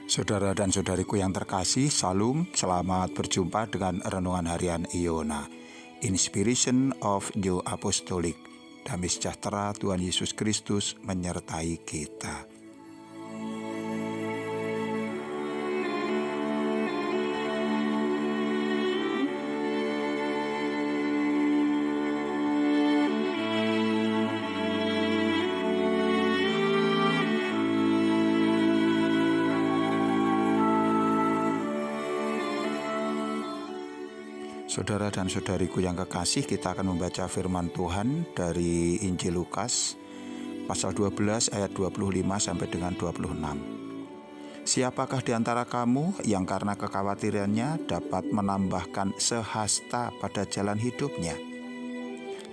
Saudara dan saudariku yang terkasih, Salam, selamat berjumpa dengan Renungan Harian Iona. Inspiration of New Apostolic. Damai sejahtera Tuhan Yesus Kristus menyertai kita. Saudara dan saudariku yang kekasih, kita akan membaca firman Tuhan dari Injil Lukas pasal 12 ayat 25 sampai dengan 26. Siapakah di antara kamu yang karena kekhawatirannya dapat menambahkan sehasta pada jalan hidupnya?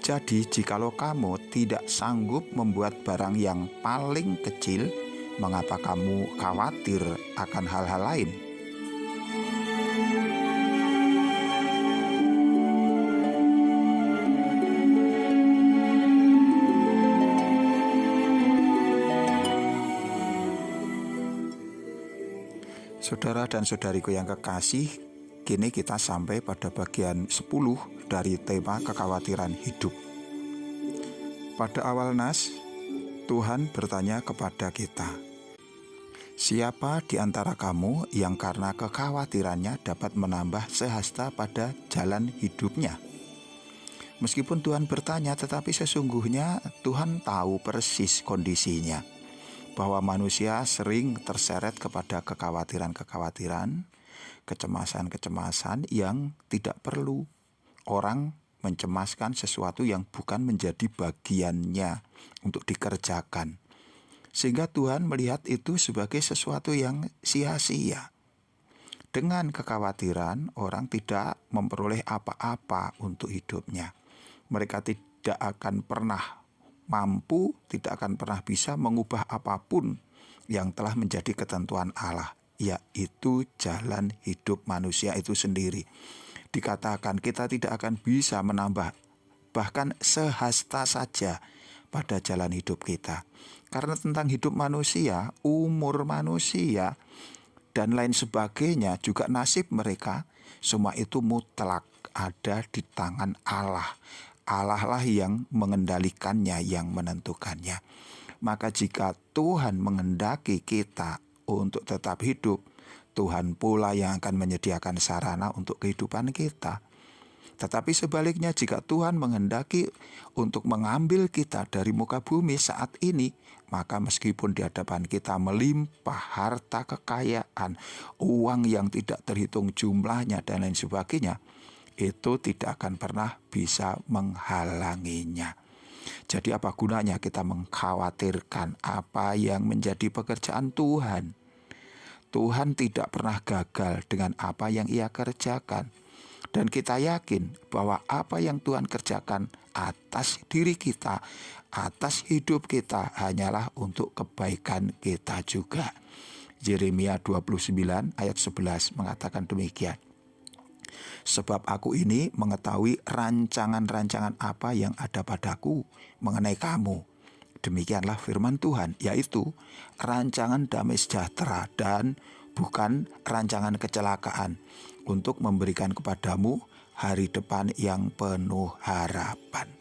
Jadi jikalau kamu tidak sanggup membuat barang yang paling kecil, mengapa kamu khawatir akan hal-hal lain? Saudara dan saudariku yang kekasih, kini kita sampai pada bagian 10 dari tema kekhawatiran hidup. Pada awal nas, Tuhan bertanya kepada kita, siapa di antara kamu yang karena kekhawatirannya dapat menambah sehasta pada jalan hidupnya? Meskipun Tuhan bertanya, tetapi sesungguhnya Tuhan tahu persis kondisinya, bahwa manusia sering terseret kepada kekhawatiran-kekhawatiran, kecemasan-kecemasan yang tidak perlu. Orang mencemaskan sesuatu yang bukan menjadi bagiannya untuk dikerjakan. Sehingga Tuhan melihat itu sebagai sesuatu yang sia-sia. Dengan kekhawatiran, orang tidak memperoleh apa-apa untuk hidupnya. Mereka tidak akan pernah mampu, tidak akan pernah bisa mengubah apapun yang telah menjadi ketentuan Allah, yaitu jalan hidup manusia itu sendiri. Dikatakan kita tidak akan bisa menambah bahkan sehasta saja pada jalan hidup kita. Karena tentang hidup manusia, umur manusia, dan lain sebagainya, juga nasib mereka, semua itu mutlak ada di tangan Allah. Allah lah yang mengendalikannya, yang menentukannya. Maka jika Tuhan menghendaki kita untuk tetap hidup, Tuhan pula yang akan menyediakan sarana untuk kehidupan kita. Tetapi sebaliknya, jika Tuhan menghendaki untuk mengambil kita dari muka bumi saat ini, maka meskipun di hadapan kita melimpah harta kekayaan, uang yang tidak terhitung jumlahnya dan lain sebagainya, itu tidak akan pernah bisa menghalanginya. Jadi apa gunanya kita mengkhawatirkan apa yang menjadi pekerjaan Tuhan? Tuhan tidak pernah gagal dengan apa yang Ia kerjakan. Dan kita yakin bahwa apa yang Tuhan kerjakan atas diri kita, atas hidup kita, hanyalah untuk kebaikan kita juga. Yeremia 29 ayat 11 mengatakan demikian. Sebab aku ini mengetahui rancangan-rancangan apa yang ada padaku mengenai kamu. Demikianlah firman Tuhan, yaitu rancangan damai sejahtera dan bukan rancangan kecelakaan, untuk memberikan kepadamu hari depan yang penuh harapan.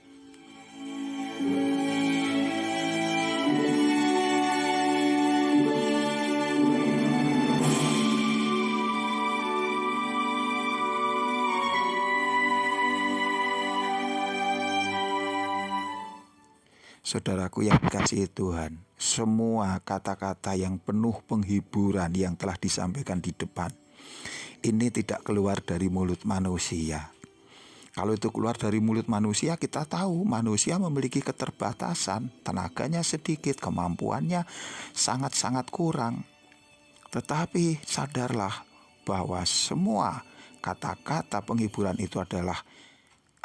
Saudaraku yang dikasihi Tuhan, semua kata-kata yang penuh penghiburan yang telah disampaikan di depan, ini tidak keluar dari mulut manusia. Kalau itu keluar dari mulut manusia, kita tahu manusia memiliki keterbatasan, tenaganya sedikit, kemampuannya sangat-sangat kurang. Tetapi sadarlah bahwa semua kata-kata penghiburan itu adalah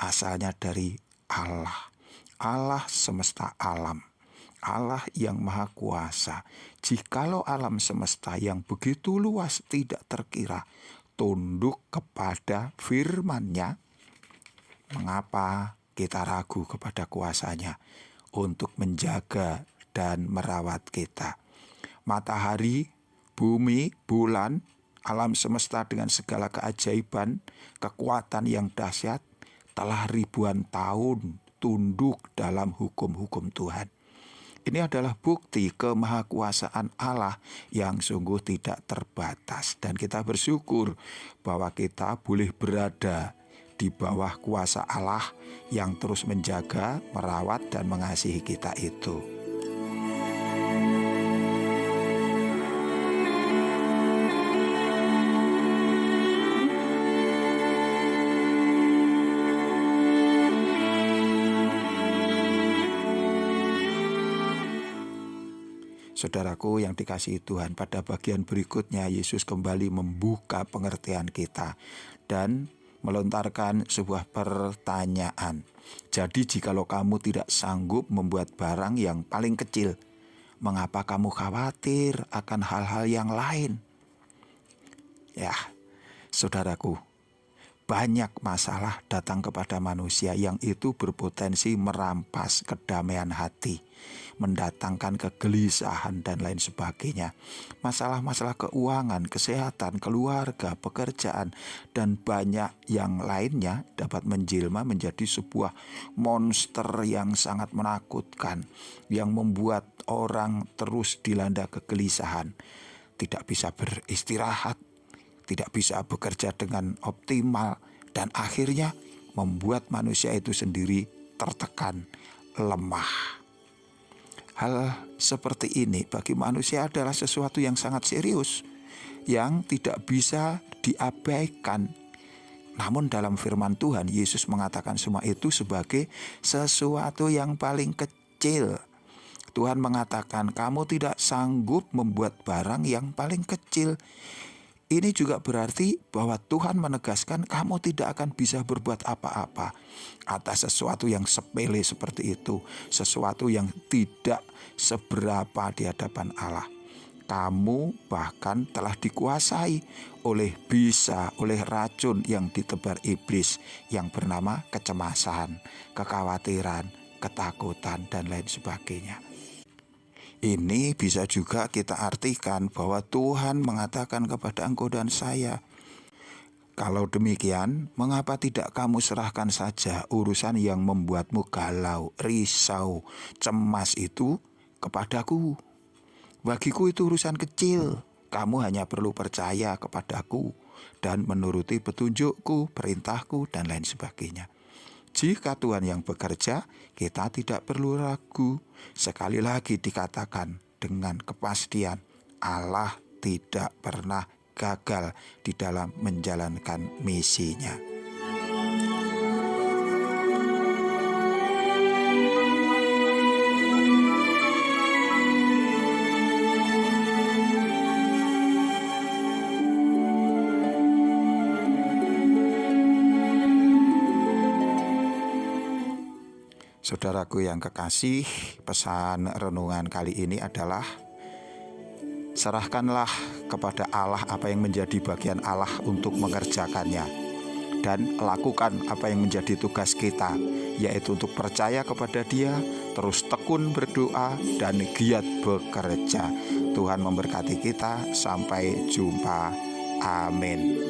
asalnya dari Allah. Allah semesta alam, Allah yang maha kuasa. Jikalau alam semesta yang begitu luas tidak terkira tunduk kepada firman-Nya, mengapa kita ragu kepada kuasanya untuk menjaga dan merawat kita? Matahari bumi, bulan, alam semesta dengan segala keajaiban, kekuatan yang dahsyat, telah ribuan tahun tunduk dalam hukum-hukum Tuhan. Ini adalah bukti kemahakuasaan Allah yang sungguh tidak terbatas. Dan kita bersyukur bahwa kita boleh berada di bawah kuasa Allah yang terus menjaga, merawat, dan mengasihi kita itu. Saudaraku yang dikasihi Tuhan, pada bagian berikutnya Yesus kembali membuka pengertian kita dan melontarkan sebuah pertanyaan. Jadi jikalau kamu tidak sanggup membuat barang yang paling kecil, mengapa kamu khawatir akan hal-hal yang lain? Ya, saudaraku, banyak masalah datang kepada manusia yang itu berpotensi merampas kedamaian hati, mendatangkan kegelisahan dan lain sebagainya. Masalah-masalah keuangan, kesehatan, keluarga, pekerjaan, dan banyak yang lainnya dapat menjelma menjadi sebuah monster yang sangat menakutkan, yang membuat orang terus dilanda kegelisahan, tidak bisa beristirahat, tidak bisa bekerja dengan optimal, dan akhirnya membuat manusia itu sendiri tertekan, lemah. Hal seperti ini bagi manusia adalah sesuatu yang sangat serius, yang tidak bisa diabaikan. Namun dalam firman Tuhan, Yesus mengatakan semua itu sebagai sesuatu yang paling kecil. Tuhan mengatakan kamu tidak sanggup membuat barang yang paling kecil. Ini juga berarti bahwa Tuhan menegaskan kamu tidak akan bisa berbuat apa-apa atas sesuatu yang sepele seperti itu, sesuatu yang tidak seberapa di hadapan Allah. Kamu bahkan telah dikuasai oleh racun yang ditebar iblis yang bernama kecemasan, kekhawatiran, ketakutan, dan lain sebagainya. Ini bisa juga kita artikan bahwa Tuhan mengatakan kepada engkau dan saya, kalau demikian, mengapa tidak kamu serahkan saja urusan yang membuatmu galau, risau, cemas itu kepadaku. Bagiku itu urusan kecil. Kamu hanya perlu percaya kepadaku dan menuruti petunjukku, perintahku, dan lain sebagainya. Jika Tuhan yang bekerja, kita tidak perlu ragu. Sekali lagi dikatakan dengan kepastian, Allah tidak pernah gagal di dalam menjalankan misinya. Saudaraku yang kekasih, pesan renungan kali ini adalah serahkanlah kepada Allah apa yang menjadi bagian Allah untuk mengerjakannya, dan lakukan apa yang menjadi tugas kita, yaitu untuk percaya kepada Dia, terus tekun berdoa, dan giat bekerja. Tuhan memberkati kita. Sampai jumpa. Amin.